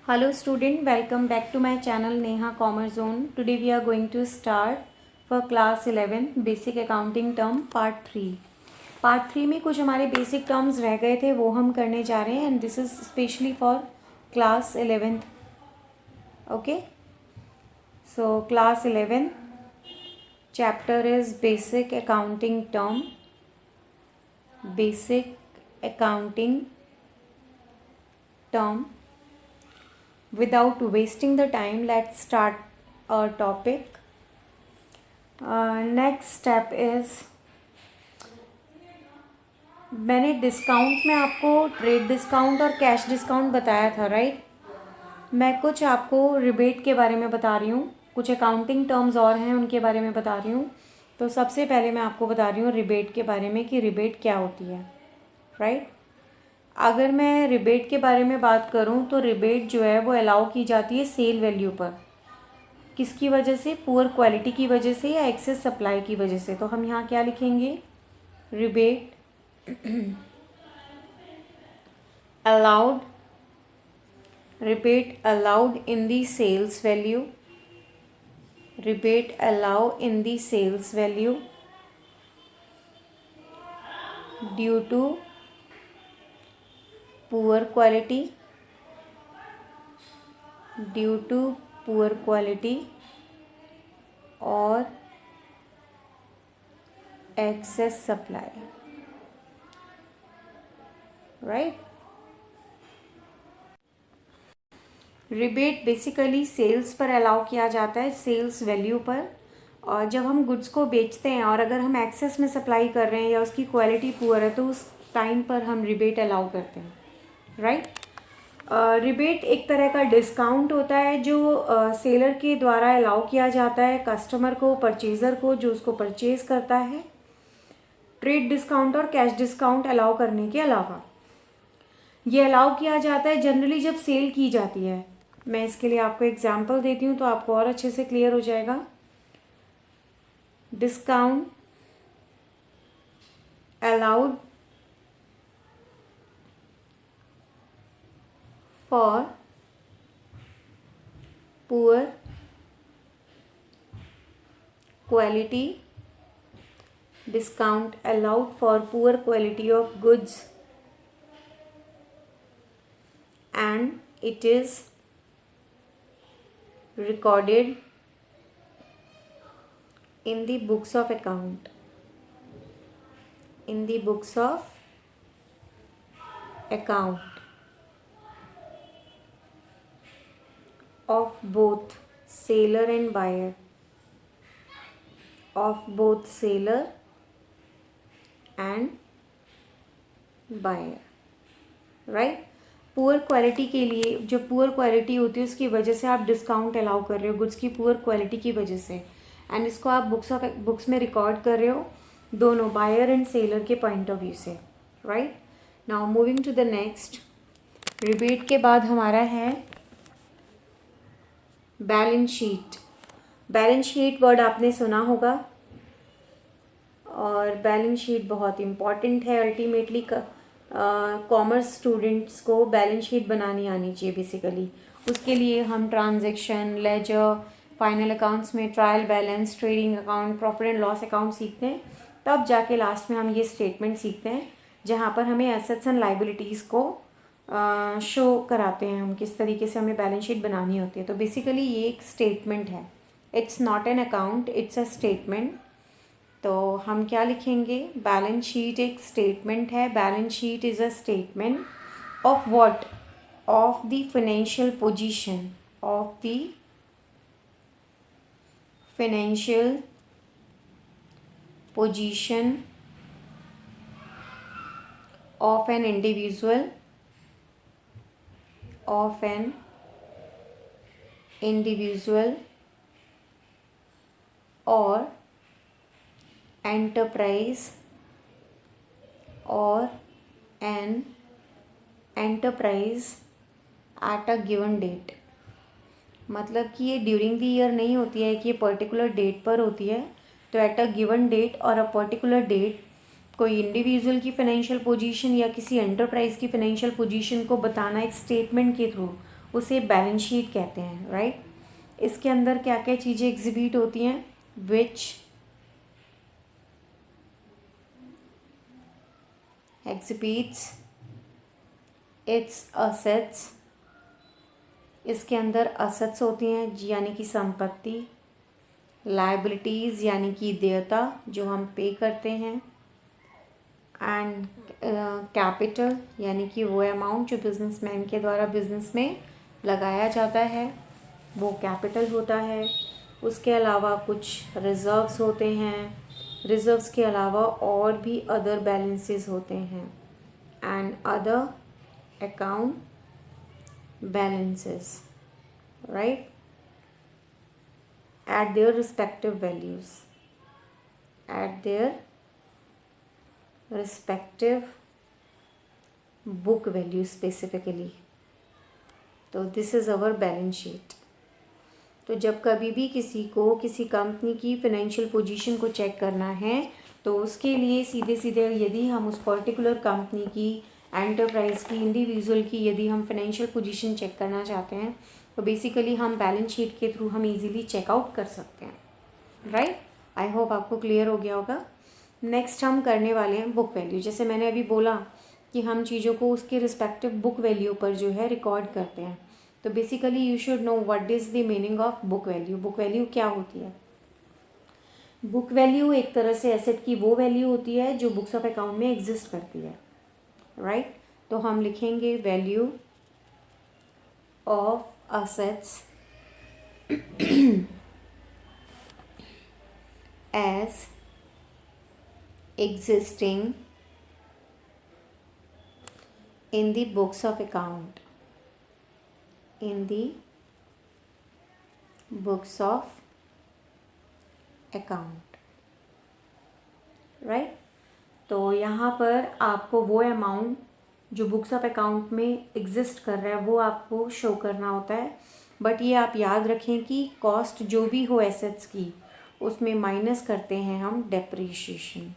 Hello student, welcome back to my channel Neha Commerce Zone. Today we are going to start for class 11 basic accounting term part 3. Part 3 में कुछ हमारे basic terms रह गए थे वो हम करने जा रहे हैं and this is specially for class 11th. Okay. So class 11 chapter is basic accounting term. Basic accounting term. Without wasting the time, let's start our topic. Next step is मैंने डिस्काउंट में आपको ट्रेड डिस्काउंट और cash discount बताया था, right? मैं कुछ आपको rebate के बारे में बता रही हूँ, कुछ अकाउंटिंग टर्म्स और हैं उनके बारे में बता रही हूँ. तो सबसे पहले मैं आपको बता रही हूँ रिबेट के बारे में कि रिबेट क्या होती है, राइट? अगर मैं रिबेट के बारे में बात करूं तो रिबेट जो है वो अलाउ की जाती है सेल वैल्यू पर. किसकी वजह से? पुअर क्वालिटी की वजह से या एक्सेस सप्लाई की वजह से. तो हम यहाँ क्या लिखेंगे? Rebate allowed in the sales value. Rebate allow in the sales value due to poor quality or excess supply, right? Rebate basically sales पर अलाउ किया जाता है, सेल्स वैल्यू पर. और जब हम गुड्स को बेचते हैं और अगर हम एक्सेस में सप्लाई कर रहे हैं या उसकी क्वालिटी पुअर है तो उस टाइम पर हम रिबेट अलाउ करते हैं, राइट? रिबेट एक तरह का डिस्काउंट होता है जो सेलर के द्वारा अलाउ किया जाता है कस्टमर को, परचेज़र को, जो उसको परचेज़ करता है. ट्रेड डिस्काउंट और कैश डिस्काउंट अलाउ करने के अलावा ये अलाउ किया जाता है जनरली जब सेल की जाती है. मैं इसके लिए आपको एग्जांपल देती हूँ तो आपको और अच्छे से क्लियर हो जाएगा. Discount allowed for poor quality, discount allowed for poor quality of goods and it is recorded in the books of account, of both seller and buyer, right? Poor quality के लिए, जो पुअर क्वालिटी होती है उसकी वजह से आप discount allow कर रहे हो गुड्स की पुअर क्वालिटी की वजह से, एंड इसको आप बुक्स में रिकॉर्ड कर रहे हो दोनों बायर एंड सेलर के पॉइंट ऑफ व्यू से, right? Now moving to the next. Rebate के बाद हमारा है balance sheet. Balance sheet word आपने सुना होगा और बैलेंस शीट बहुत इम्पॉर्टेंट है. अल्टीमेटली कॉमर्स स्टूडेंट्स को बैलेंस शीट बनानी आनी चाहिए बेसिकली. उसके लिए हम ट्रांजैक्शन, लेजर, फाइनल अकाउंट्स में trial balance, trading account, profit and loss account सीखते हैं. तब जाके लास्ट में हम ये स्टेटमेंट सीखते हैं जहाँ पर हमें एसेट्स एंड लाइबिलिटीज़ को शो कराते हैं हम किस तरीके से हमें बैलेंस शीट बनानी होती है. तो बेसिकली ये एक स्टेटमेंट है. It's not an account, it's a statement. तो हम क्या लिखेंगे? बैलेंस शीट एक स्टेटमेंट है. Balance sheet is a statement of what? Of the financial position, of an individual or enterprise at a given date. मतलब कि ये ड्यूरिंग द ईयर नहीं होती है कि ये पर्टिकुलर डेट पर होती है. तो एट अ गिवन डेट और अ पर्टिकुलर डेट कोई इंडिविजुअल की फाइनेंशियल पोजीशन या किसी एंटरप्राइज की फाइनेंशियल पोजीशन को बताना एक स्टेटमेंट के थ्रू, उसे बैलेंस शीट कहते हैं, राइट। इसके अंदर क्या क्या चीज़ें एग्जिबिट होती हैं, विच एग्जिबिट्स इट्स असेट्स। इसके अंदर असेट्स होती हैं यानी कि संपत्ति, लाइबिलिटीज़ यानी कि देयता जो हम पे करते हैं, एंड कैपिटल यानी कि वो अमाउंट जो बिजनेसमैन के द्वारा बिजनेस में लगाया जाता है वो कैपिटल होता है। उसके अलावा कुछ रिजर्व्स होते हैं, रिजर्व्स के अलावा और भी अदर बैलेंसेस होते हैं, and other account balances, right, at their respective values, at their respective book value specifically. तो this is our balance sheet. तो जब कभी भी किसी को किसी कंपनी की फिनेंशियल पोजीशन को चेक करना है तो उसके लिए सीधे सीधे यदि हम उस पर्टिकुलर कंपनी की, एंटरप्राइज की, इंडिविजुअल की यदि हम फाइनेंशियल पोजीशन चेक करना चाहते हैं तो बेसिकली हम बैलेंस शीट के थ्रू हम इजीली चेकआउट कर सकते हैं, राइट। आई होप आपको क्लियर हो गया होगा। नेक्स्ट हम करने वाले हैं बुक वैल्यू। जैसे मैंने अभी बोला कि हम चीज़ों को उसके रिस्पेक्टिव बुक वैल्यू पर जो है रिकॉर्ड करते हैं। तो basically you should know what is the meaning of book value. Book value क्या होती है? बुक वैल्यू एक तरह से एसेट की वो वैल्यू होती है जो बुक्स ऑफ अकाउंट में एग्जिस्ट करती है, राइट। तो हम लिखेंगे value of assets as existing in the books of account, in the books of account, right। तो यहाँ पर आपको वो अमाउंट जो बुक्स ऑफ अकाउंट में एग्जिस्ट कर रहा है वो आपको शो करना होता है। बट ये आप याद रखें कि कॉस्ट जो भी हो एसेट्स की उसमें माइनस करते हैं हम डेप्रीशिएशन,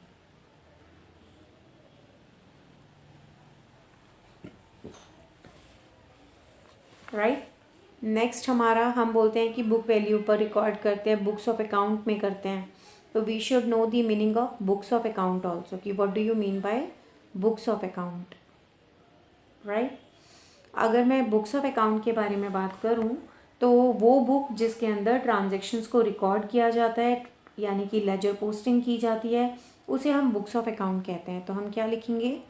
राइट। नेक्स्ट हमारा हम बोलते हैं कि बुक वैल्यू पर रिकॉर्ड करते हैं, बुक्स ऑफ अकाउंट में करते हैं। तो we should know the meaning of books of account also कि what do you mean by books of account, right. अगर मैं बुक्स ऑफ अकाउंट के बारे में बात करूं तो वो बुक जिसके अंदर ट्रांजैक्शंस को रिकॉर्ड किया जाता है यानी कि लेजर पोस्टिंग की जाती है उसे हम बुक्स ऑफ अकाउंट कहते हैं। तो हम क्या लिखेंगे?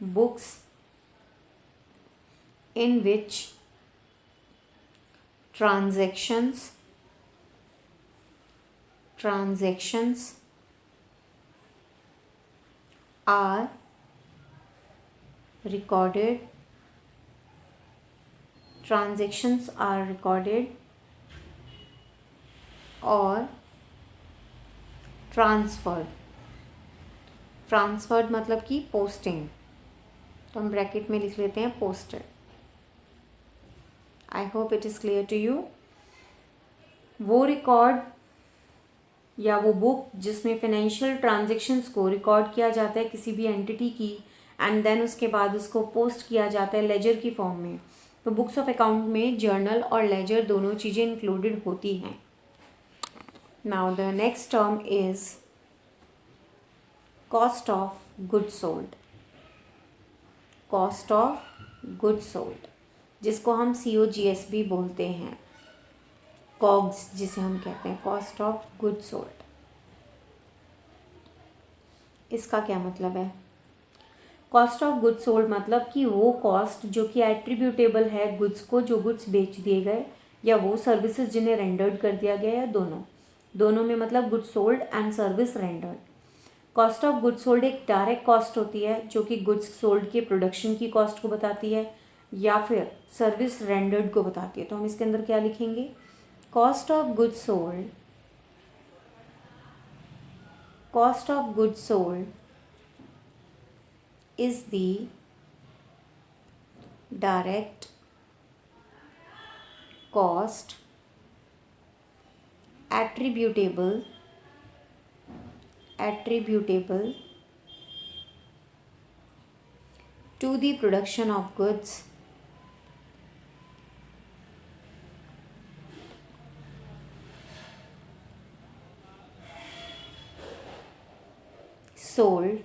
Books in which transactions are recorded, और ट्रांसफर्ड मतलब कि पोस्टिंग। तो हम ब्रैकेट में लिख लेते हैं posted. I hope it is clear to you. वो रिकॉर्ड या वो बुक जिसमें फाइनेंशियल ट्रांजैक्शंस को रिकॉर्ड किया जाता है किसी भी एंटिटी की, एंड देन उसके बाद उसको पोस्ट किया जाता है लेजर की फॉर्म में। तो बुक्स ऑफ अकाउंट में जर्नल और लेजर दोनों चीज़ें इंक्लूडेड होती हैं। Now the next term is cost of goods sold. Cost of goods sold जिसको हम COGS भी बोलते हैं, कॉग्स जिसे हम कहते हैं, कॉस्ट ऑफ गुड्स सोल्ड। इसका क्या मतलब है? कॉस्ट ऑफ गुड्स सोल्ड मतलब कि वो कॉस्ट जो कि एट्रीब्यूटेबल है गुड्स को, जो गुड्स बेच दिए गए या वो सर्विसेज जिन्हें रेंडर्ड कर दिया गया, या दोनों में मतलब goods sold and service rendered. Cost of goods sold एक डायरेक्ट कॉस्ट होती है जो कि गुड्स सोल्ड के प्रोडक्शन की कॉस्ट को बताती है या फिर सर्विस रेंडर्ड को बताती है। तो हम इसके अंदर क्या लिखेंगे? Cost of goods sold, cost of goods sold is the direct cost attributable to the production of goods sold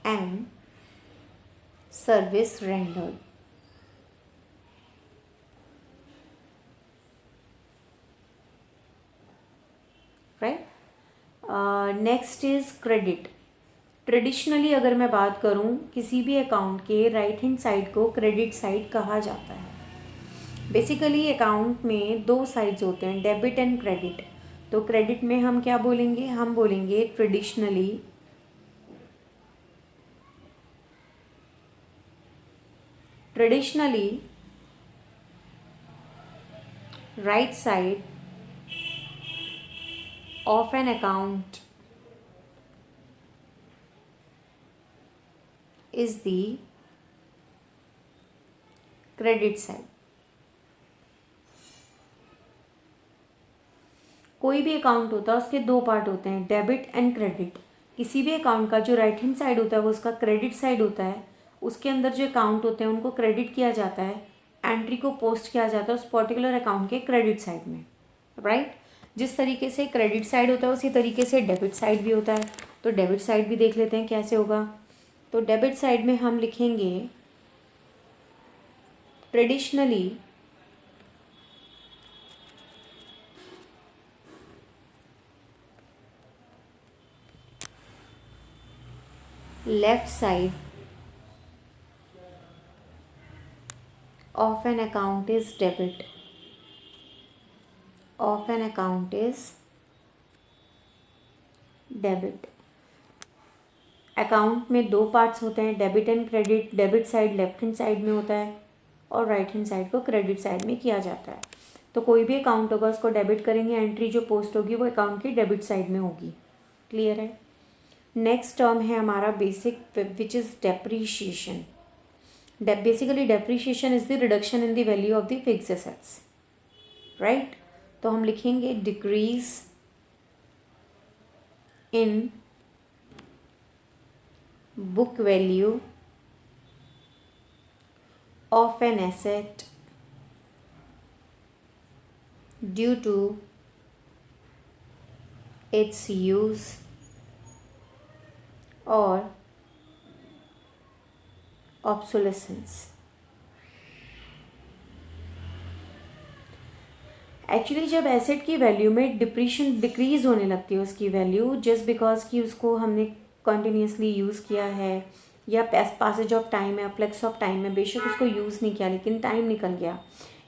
and service rendered. Right? Next is credit. Traditionally अगर मैं बात करूं किसी भी अकाउंट के राइट हैंड साइड को credit side कहा जाता है. बेसिकली अकाउंट में दो साइड्स होते हैं, डेबिट एंड क्रेडिट. तो क्रेडिट में हम क्या बोलेंगे, हम बोलेंगे traditionally right side of an account is the credit side. कोई भी अकाउंट होता है उसके दो पार्ट होते हैं, डेबिट एंड क्रेडिट. किसी भी अकाउंट का जो राइट हैंड साइड होता है वो उसका क्रेडिट साइड होता है. उसके अंदर जो अकाउंट होते हैं उनको क्रेडिट किया जाता है, एंट्री को पोस्ट किया जाता है उस पर्टिकुलर अकाउंट के क्रेडिट साइड में. राइट? जिस तरीके से क्रेडिट साइड होता है उसी तरीके से डेबिट साइड भी होता है. तो डेबिट साइड भी देख लेते हैं कैसे होगा. तो डेबिट साइड में हम लिखेंगे traditionally left side of an account is debit. Of an account is debit. Account में दो पार्ट्स होते हैं, debit and credit. Debit side left hand side में होता है और राइट हैंड साइड को क्रेडिट साइड में किया जाता है. तो कोई भी अकाउंट होगा उसको डेबिट करेंगे, एंट्री जो पोस्ट होगी वो अकाउंट की डेबिट साइड में होगी. क्लियर है? नेक्स्ट टर्म है हमारा basic, which is depreciation. Basically depreciation is the reduction in the value of the fixed assets. Right? तो हम लिखेंगे decrease in book value of an asset due to its use or obsolescence. Actually जब asset की value में डिप्रीशन decrease होने लगती है उसकी वैल्यू, जस्ट बिकॉज कि उसको हमने कंटिन्यूसली यूज़ किया है या पैसेज ऑफ टाइम है, फ्लेक्स ऑफ टाइम है, बेशक उसको यूज़ नहीं किया लेकिन टाइम निकल गया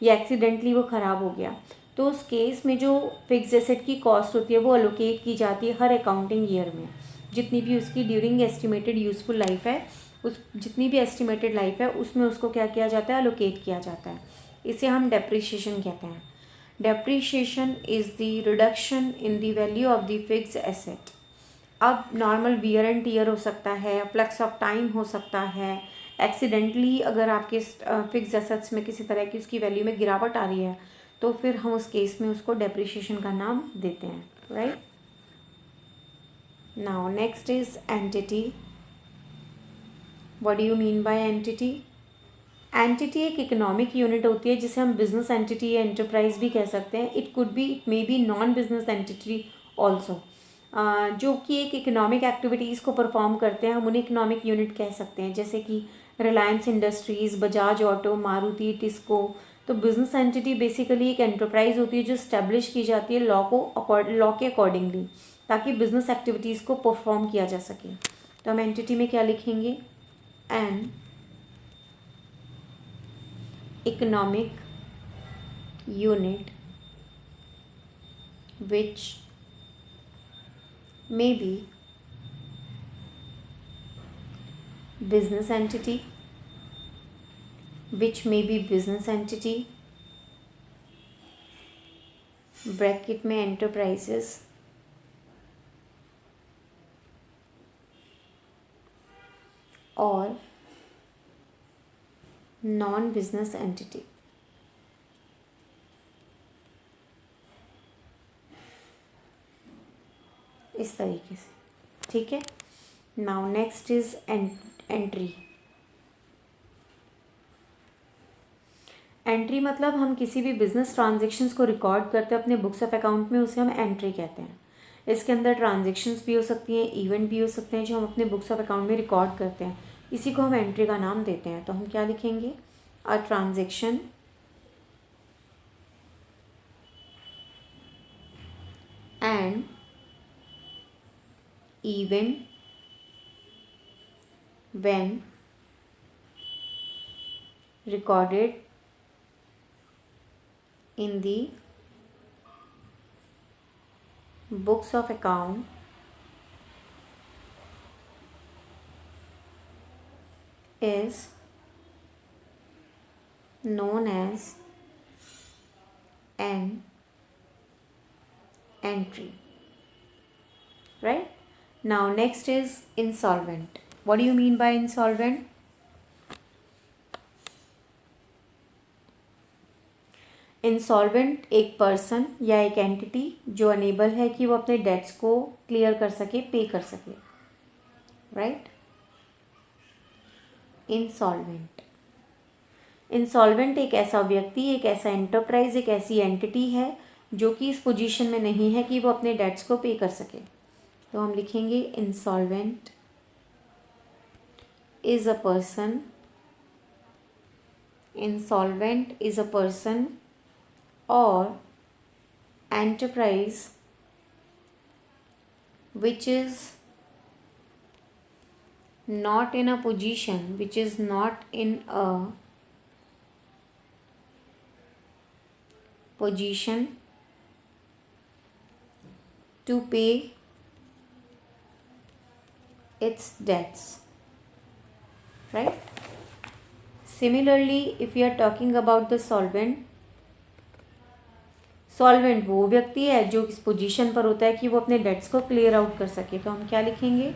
या एक्सीडेंटली वो ख़राब हो गया, तो उस केस में जो फिक्स एसेट की कॉस्ट होती है वो अलोकेट की जाती है हर अकाउंटिंग ईयर में. जितनी भी उसकी ड्यूरिंग एस्टिमेटेड यूज़फुल लाइफ है, उस जितनी भी एस्टिमेटेड लाइफ है उसमें उसको क्या किया जाता है, अलोकेट किया जाता है. इसे हम डेप्रीशिएशन कहते हैं. Depreciation is the reduction in the value of the fixed asset. अब नॉर्मल वियर एंड टीयर हो सकता है, फ्लक्स ऑफ टाइम हो सकता है, एक्सीडेंटली अगर आपके फिक्स्ड एसेट्स में किसी तरह की उसकी वैल्यू में गिरावट आ रही है तो फिर हम उस केस में उसको डेप्रीशिएशन का नाम देते हैं. Right? Now next is entity. What do you mean bye entity? Entity एक इकोनॉमिक यूनिट होती है जिसे हम बिजनेस एंटिटी या एंटरप्राइज भी कह सकते हैं. It may be non business entity also, जो कि एक इकोनॉमिक एक्टिविटीज़ को परफॉर्म करते हैं, हम उन्हें इकोनॉमिक यूनिट कह सकते हैं. जैसे कि रिलायंस इंडस्ट्रीज़, बजाज ऑटो, मारुति, टिस्को. तो बिजनेस एंटिटी बेसिकली एक एंटरप्राइज होती है जो इस्टेब्लिश की जाती है लॉ के अकॉर्डिंगली, ताकि बिजनेस एक्टिविटीज़ को परफॉर्म किया जा सके. तो हम एंटिटी में क्या लिखेंगे? an economic unit which may be business entity, bracket में enterprises, और नॉन बिजनेस एंटिटी. इस तरीके से. ठीक है? Now next is entry. Entry मतलब हम किसी भी बिजनेस ट्रांजेक्शन्स को रिकॉर्ड करते हैं अपने बुक्स ऑफ अकाउंट में, उसे हम एंट्री कहते हैं. इसके अंदर ट्रांजेक्शन्स भी हो सकती हैं, इवेंट भी हो सकते हैं जो हम अपने बुक्स ऑफ अकाउंट में रिकॉर्ड करते हैं, इसी को हम एंट्री का नाम देते हैं। तो हम क्या लिखेंगे, a transaction and event when recorded in the books of account is known as an entry, right? Now next is insolvent. What do you mean by insolvent? Insolvent एक पर्सन या एक एंटिटी जो अनेबल है कि वो अपने dates को clear कर सके, पे कर सके, राइट? इंसॉल्वेंट, इंसॉल्वेंट एक ऐसा व्यक्ति, एक ऐसा एंटरप्राइज, एक ऐसी एंटिटी है जो कि इस पोजीशन में नहीं है कि वो अपने डेट्स को पे कर सके। तो हम लिखेंगे insolvent is a person, insolvent is a person or enterprise which is not in a position, which is not in a position to pay its debts, right? Similarly, if we are talking about the solvent, solvent वो व्यक्ति है जो इस position पर होता है कि वो अपने डेट्स को क्लियर आउट कर सके। तो हम क्या लिखेंगे,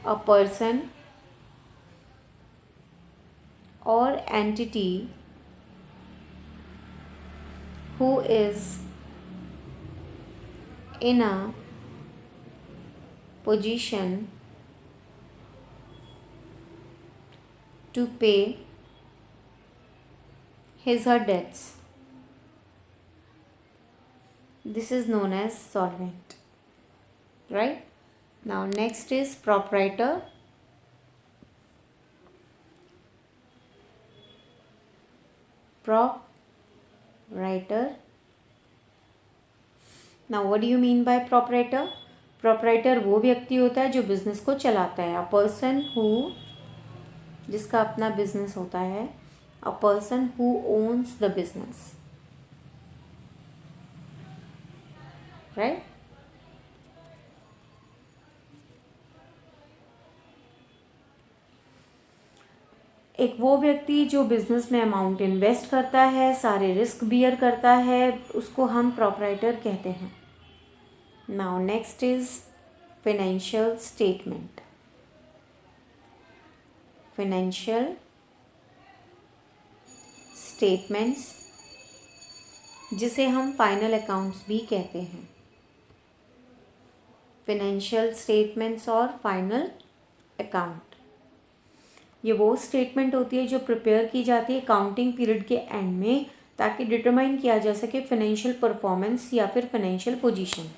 a person or entity who is in a position to pay his her debts. This is known as solvent, right? Now next is proprietor. Proprietor. Now what do you mean by proprietor? Proprietor वो व्यक्ति होता है जो business को चलाता है। A person who, जिसका अपना बिजनेस होता है, a person who owns the business, right? एक वो व्यक्ति जो बिजनेस में अमाउंट इन्वेस्ट करता है, सारे रिस्क बियर करता है, उसको हम प्रोप्राइटर कहते हैं। Now next is financial statement. Financial statements, जिसे हम फाइनल अकाउंट्स भी कहते हैं। फाइनेंशियल स्टेटमेंट्स और फाइनल अकाउंट, ये वो स्टेटमेंट होती है जो प्रिपेयर की जाती है अकाउंटिंग पीरियड के एंड में, ताकि डिटरमाइन किया जा सके फाइनेंशियल परफॉर्मेंस या फिर फाइनेंशियल पोजीशन।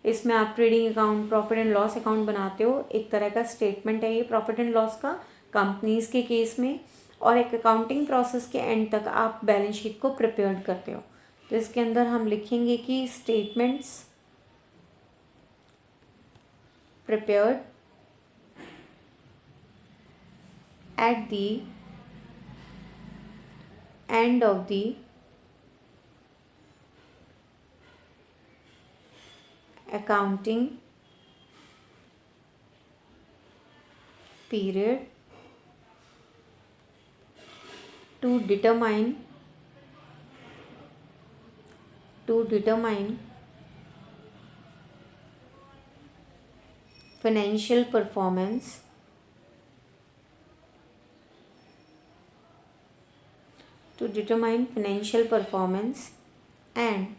इसमें आप trading account, profit and loss account बनाते हो, एक तरह का स्टेटमेंट है ये प्रॉफिट एंड लॉस का कंपनीज के केस में, और एक अकाउंटिंग प्रोसेस के एंड तक आप बैलेंस शीट को प्रिपेयर करते हो। तो इसके अंदर हम लिखेंगे कि statements prepared at the end of the accounting period to determine financial performance and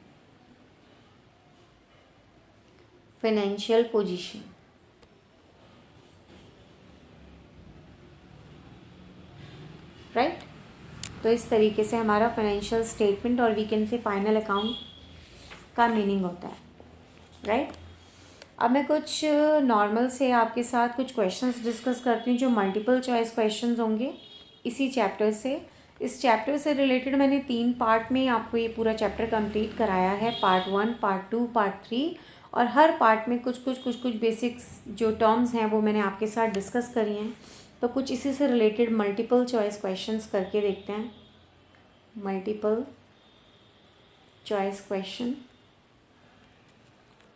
financial position, right? तो इस तरीके से हमारा financial statement or we can say final account का मीनिंग होता है, राइट? अब मैं कुछ नॉर्मल से आपके साथ कुछ क्वेश्चंस डिस्कस करती हूँ जो मल्टीपल चॉइस क्वेश्चंस होंगे इसी चैप्टर से। इस चैप्टर से रिलेटेड मैंने 3 पार्ट में आपको ये पूरा चैप्टर कंप्लीट कराया है, पार्ट 1, पार्ट 2, पार्ट 3। और हर पार्ट में कुछ बेसिक्स जो टर्म्स हैं वो मैंने आपके साथ डिस्कस करी हैं। तो कुछ इसी से रिलेटेड मल्टीपल चॉइस क्वेश्चंस करके देखते हैं। Multiple choice question,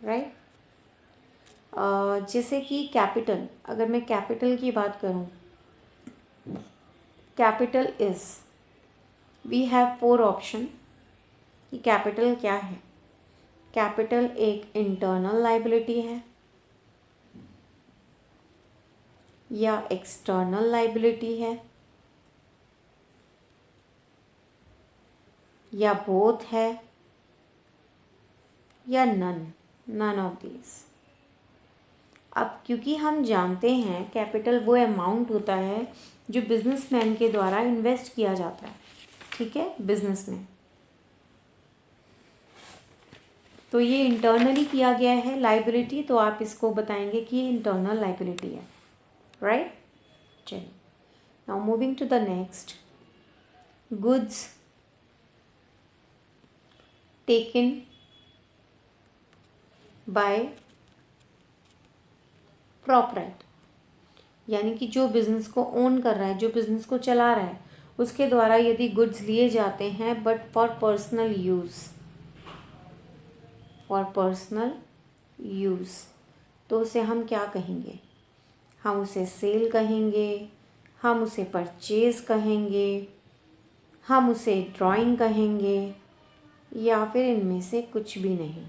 right. जैसे कि कैपिटल, अगर मैं कैपिटल की बात करूं, capital is, we have 4 option कि कैपिटल क्या है। कैपिटल एक इंटरनल लाइबिलिटी है या एक्सटर्नल लाइबिलिटी है या बोथ है या नन ऑफ दीज। अब क्योंकि हम जानते हैं कैपिटल वो अमाउंट होता है जो बिजनेसमैन के द्वारा इन्वेस्ट किया जाता है, ठीक है, बिजनेस में। तो ये इंटरनली किया गया है लाइबिलिटी, तो आप इसको बताएंगे कि ये इंटरनल लाइबिलिटी है, राइट। चलिए, now moving to the next, goods taken by proprietor, यानी कि जो बिज़नेस को ओन कर रहा है, जो बिज़नेस को चला रहा है, उसके द्वारा यदि गुड्स लिए जाते हैं but for personal use, for personal use, तो उसे हम क्या कहेंगे? हम उसे सेल कहेंगे, हम उसे परचेज़ कहेंगे, हम उसे ड्राइंग कहेंगे, या फिर इनमें से कुछ भी नहीं।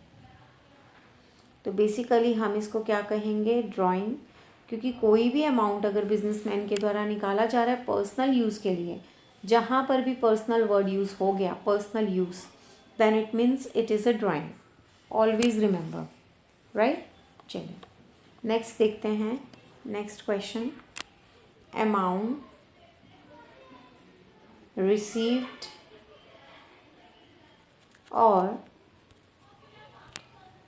तो बेसिकली हम इसको क्या कहेंगे? ड्राइंग, क्योंकि कोई भी अमाउंट अगर बिजनेसमैन के द्वारा निकाला जा रहा है पर्सनल यूज़ के लिए, जहाँ पर भी पर्सनल वर्ड यूज़ हो गया, personal use, then it means it is a drawing. Always remember, right. चलिए नेक्स्ट देखते हैं, नेक्स्ट क्वेश्चन, अमाउंट रिसीव्ड और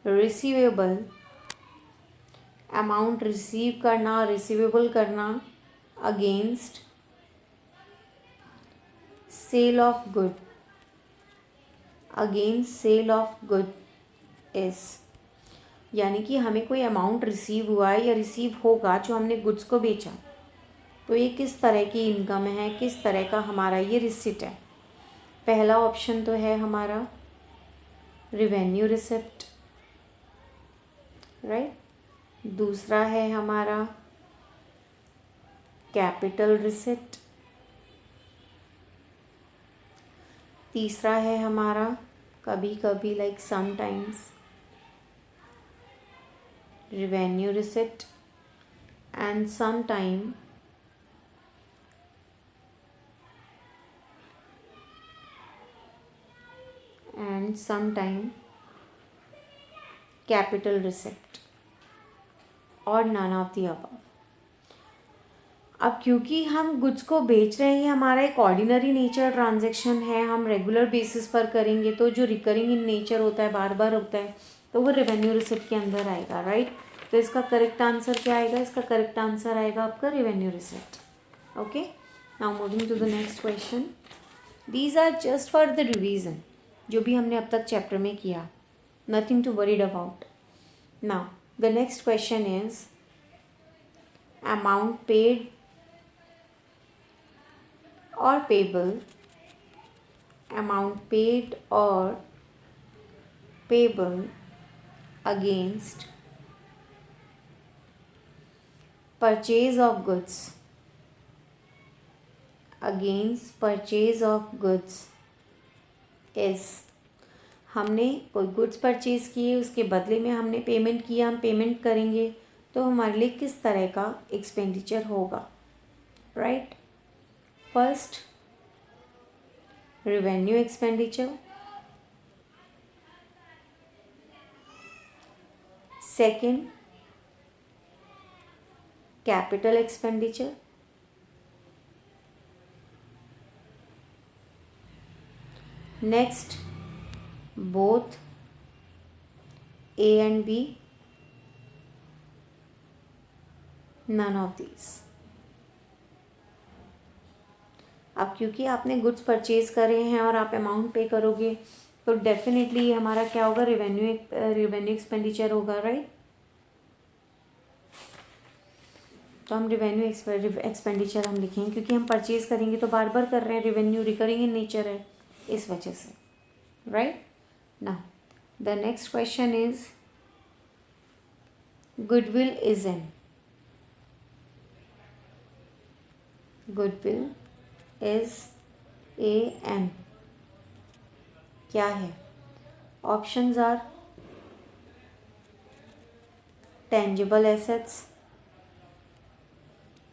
रिसीवेबल, अमाउंट रिसीव करना, रिसीवेबल करना against sale of good, against sale of good is, यानी कि हमें कोई अमाउंट रिसीव हुआ है या रिसीव होगा जो हमने गुड्स को बेचा, तो ये किस तरह की इनकम है, किस तरह का हमारा ये रिसिप्ट है। पहला ऑप्शन तो है हमारा रिवेन्यू रिसिप्ट, राइट। दूसरा है हमारा कैपिटल रिसिप्ट, तीसरा है हमारा कभी कभी like sometimes revenue receipt, and sometime capital receipt और none of the above। अब क्योंकि हम गुड्स को बेच रहे हैं, हमारा एक ऑर्डिनरी नेचर ट्रांजैक्शन है, हम रेगुलर बेसिस पर करेंगे, तो जो रिकरिंग इन नेचर होता है, बार बार होता है, तो वो रेवेन्यू रिसिप्ट के अंदर आएगा, राइट। तो इसका करेक्ट आंसर क्या आएगा? इसका करेक्ट आंसर आएगा आपका revenue receipt. Okay, now moving to the next question. These are just for the revision, जो भी हमने अब तक चैप्टर में किया, nothing to worried about. Now the next question is amount paid or payable, amount paid or payable against purchase of goods, against purchase of goods is, हमने कोई goods purchase किए, उसके बदले में हमने पेमेंट किया, हम पेमेंट करेंगे, तो हमारे लिए किस तरह का एक्सपेंडिचर होगा, right. First revenue expenditure, second capital expenditure, next both A and B, none of these. अब क्योंकि आपने गुड्स परचेज करे हैं और आप अमाउंट पे करोगे तो डेफिनेटली हमारा क्या होगा, रेवेन्यू एक्सपेंडिचर होगा, राइट। तो हम रेवेन्यू एक्सपेंडिचर हम लिखेंगे क्योंकि हम परचेज करेंगे तो बार बार कर रहे हैं, रेवेन्यू रिकरिंग इन नेचर है, इस वजह से, right. Now the next question is goodwill is an, goodwill is a an क्या है? Options are tangible assets,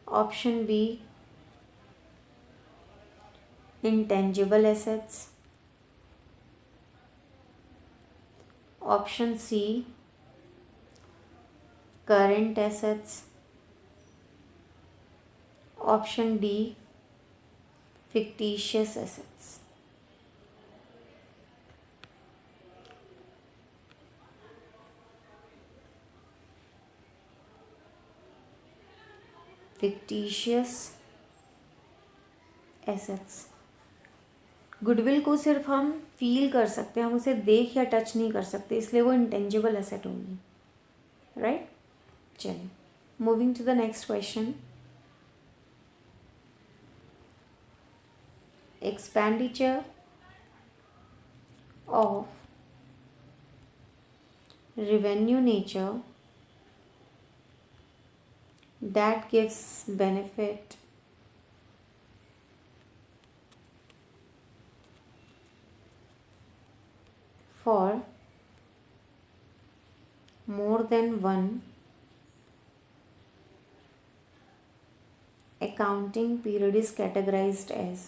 option B intangible assets, option C current assets, option D fictitious assets। fictitious assets, goodwill को सिर्फ हम feel कर सकते हैं, हम उसे देख या टच नहीं कर सकते, इसलिए वो इंटेंजिबल एसेट होगी, राइट। चलिए moving to the next question. Expenditure of revenue nature that gives benefit for more than one accounting period is categorized as,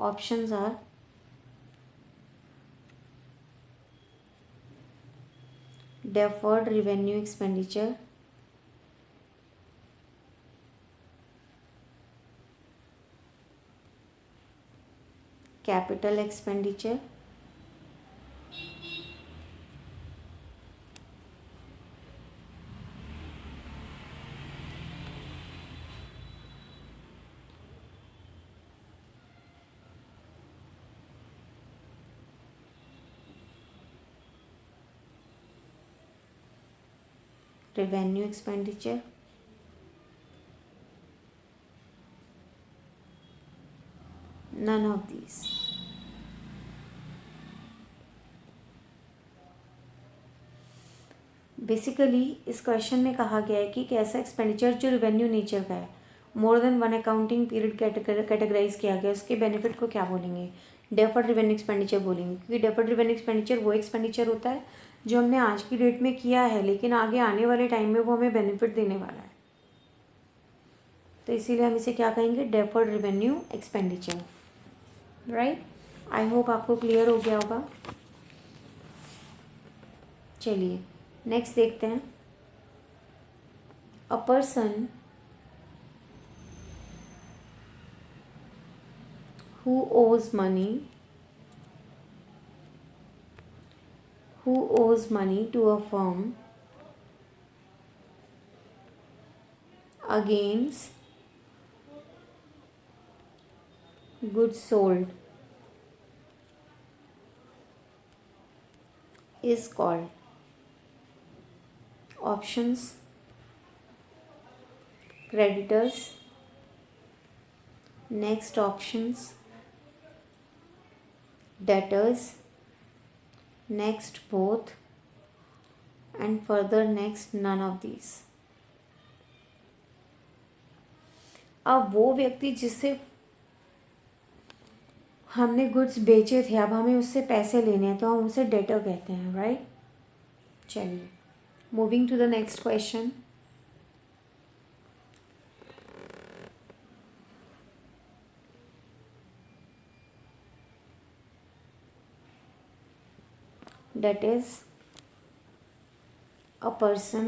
options are deferred revenue expenditure, capital expenditure, revenue expenditure, none of these। Basically इस question में कहा गया है कि कैसा expenditure जो revenue nature का है, more than one accounting period categorise किया गया, उसके बेनिफिट को क्या बोलेंगे? डेफर्ड रेवेन्यू एक्सपेंडिचर बोलेंगे, क्योंकि डेफर्ड रेवेन्यू एक्सपेंडिचर वो एक्सपेंडिचर होता है जो हमने आज की डेट में किया है लेकिन आगे आने वाले टाइम में वो हमें बेनिफिट देने वाला है, तो इसीलिए हम इसे क्या कहेंगे? Deferred revenue expenditure, right. I hope आपको क्लियर हो गया होगा। चलिए नेक्स्ट देखते हैं। A person who owes money to a firm against goods sold is called, options creditors, next options debtors, next both, and further next none of these। अब वो व्यक्ति जिससे हमने गुड्स बेचे थे, अब हमें उससे पैसे लेने हैं तो हम उसे डेटर कहते हैं, राइट। चलिए moving to the next question. that is a person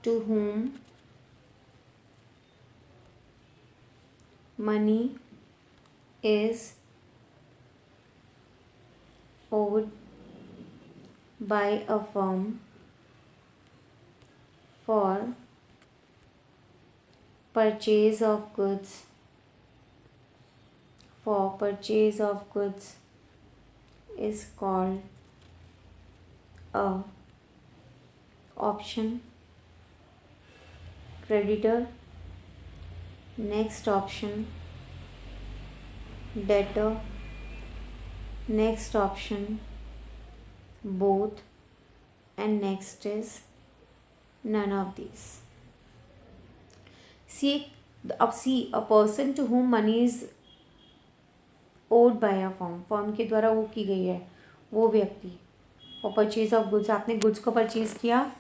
to whom money is owed by a firm for purchase of goods is called a option creditor. Next option debtor. Next option both, and next is none of these. See, a person to whom money is owed by a firm के द्वारा वो की गई है, वो व्यक्ति for purchase of goods, आपने goods को परचेज किया,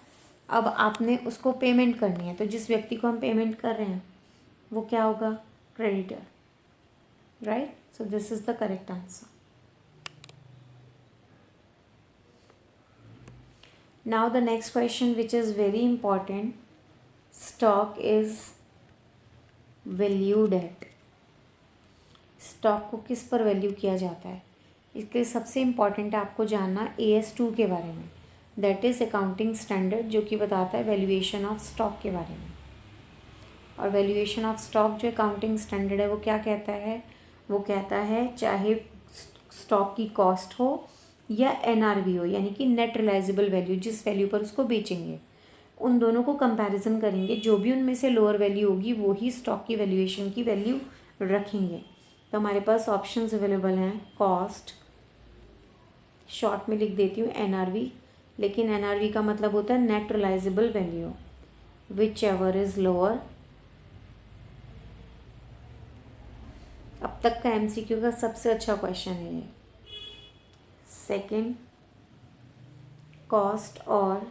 अब आपने उसको पेमेंट करनी है, तो जिस व्यक्ति को हम पेमेंट कर रहे हैं वो क्या होगा? Creditor, right? So this is the correct answer. Now the next question, which is very important, stock is valued at. Stock को किस पर वैल्यू किया जाता है? इसके सबसे इम्पॉर्टेंट है आपको जानना AS2 के बारे में, दैट इज़ अकाउंटिंग स्टैंडर्ड, जो कि बताता है वैल्यूएशन ऑफ स्टॉक के बारे में. और वैल्यूएशन ऑफ स्टॉक जो अकाउंटिंग स्टैंडर्ड है वो क्या कहता है? वो कहता है चाहे स्टॉक की कॉस्ट हो या NRV हो, यानी कि नेट रिलाइजेबल वैल्यू, जिस वैल्यू पर उसको बेचेंगे, उन दोनों को कंपैरिजन करेंगे, जो भी उनमें से लोअर वैल्यू होगी वो ही स्टॉक की वैल्यूएशन की वैल्यू रखेंगे. तो हमारे पास ऑप्शंस अवेलेबल हैं. कॉस्ट, शॉर्ट में लिख देती हूँ NRV, लेकिन NRV का मतलब होता है net realisable value, which ever is lower. अब तक का MCQ का सबसे अच्छा क्वेश्चन है ये. सेकेंड, कॉस्ट और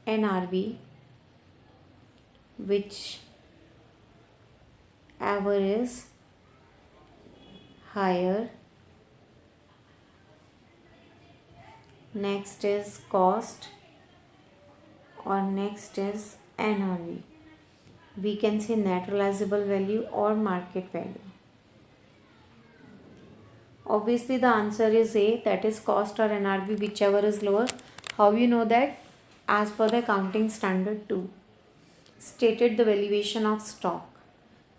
NRV, which ever is higher. Next is cost, or next is NRV. We can say net realizable value or market value. Obviously the answer is A, that is cost or NRV, whichever is lower. How you know that? As per the accounting standard 2, stated the valuation of stock,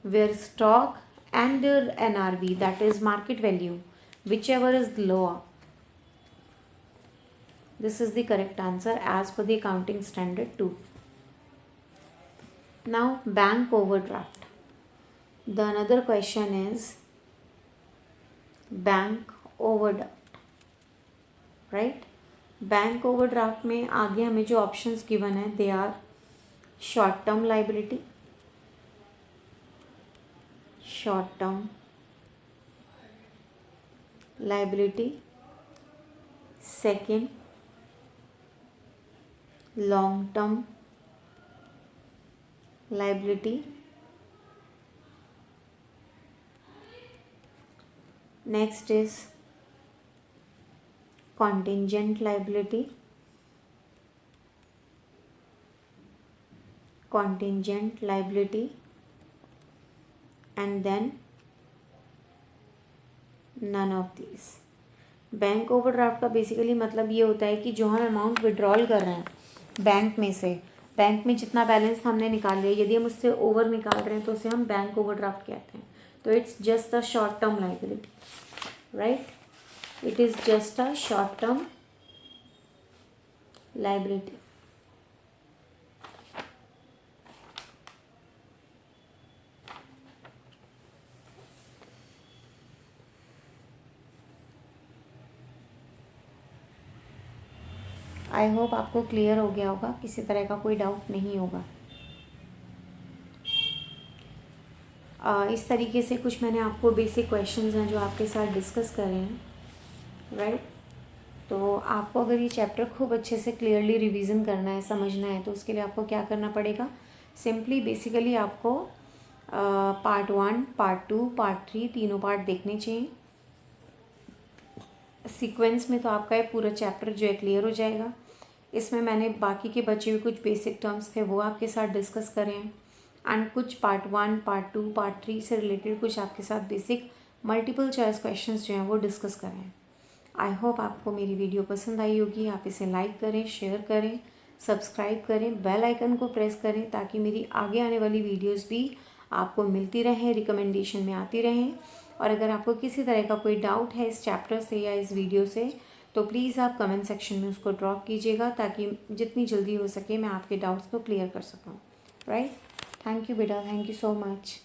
where stock and their NRV, that is market value, whichever is lower. This is the correct answer as per the accounting standard 2. Now bank overdraft. The another question is bank overdraft, right? Bank overdraft में आगे हमें जो options given है, they are short term liability, second long term liability, next is contingent liability, and then none of these. Bank overdraft का basically मतलब ये होता है कि जो हम अमाउंट विड्रॉल कर रहे हैं बैंक में से, बैंक में जितना बैलेंस हमने निकाल लिया, यदि हम उससे ओवर निकाल रहे हैं तो उसे हम बैंक ओवरड्राफ्ट कहते हैं. तो it's just a short term liability, right? It is just a short term liability. I hope आपको क्लियर हो गया होगा, किसी तरह का कोई डाउट नहीं होगा. इस तरीके से कुछ मैंने आपको बेसिक क्वेश्चंस हैं जो आपके साथ डिस्कस कर रहे हैं, राइट? तो आपको अगर ये चैप्टर खूब अच्छे से क्लियरली रिवीजन करना है, समझना है, तो उसके लिए आपको क्या करना पड़ेगा? सिंपली बेसिकली आपको पार्ट 1, पार्ट 2, पार्ट 3 तीनों पार्ट देखने चाहिए. सीक्वेंस में तो आपका ये पूरा चैप्टर जो है क्लियर हो जाएगा. इसमें मैंने बाकी के बचे हुए कुछ बेसिक टर्म्स थे वो आपके साथ डिस्कस करें हैं. एंड कुछ पार्ट 1, पार्ट 2, पार्ट 3 से रिलेटेड कुछ आपके साथ बेसिक मल्टीपल चॉइस क्वेश्चंस जो हैं वो डिस्कस करें। आई होप आपको मेरी वीडियो पसंद आई होगी। आप इसे लाइक करें, शेयर करें, सब्सक्राइब करें, बेल आइकन को प्रेस करें ताकि मेरी आगे आने वाली वीडियोस भी आपको मिलती रहें, रिकमेंडेशन में आती रहें। और अगर आपको किसी तरह का कोई डाउट है इस चैप्टर से या इस वीडियो से तो प्लीज़ आप कमेंट सेक्शन में उसको ड्रॉप कीजिएगा ताकि जितनी जल्दी हो सके मैं आपके डाउट्स को क्लियर कर सकूँ। राइट? थैंक यू बेटा, थैंक यू सो मच।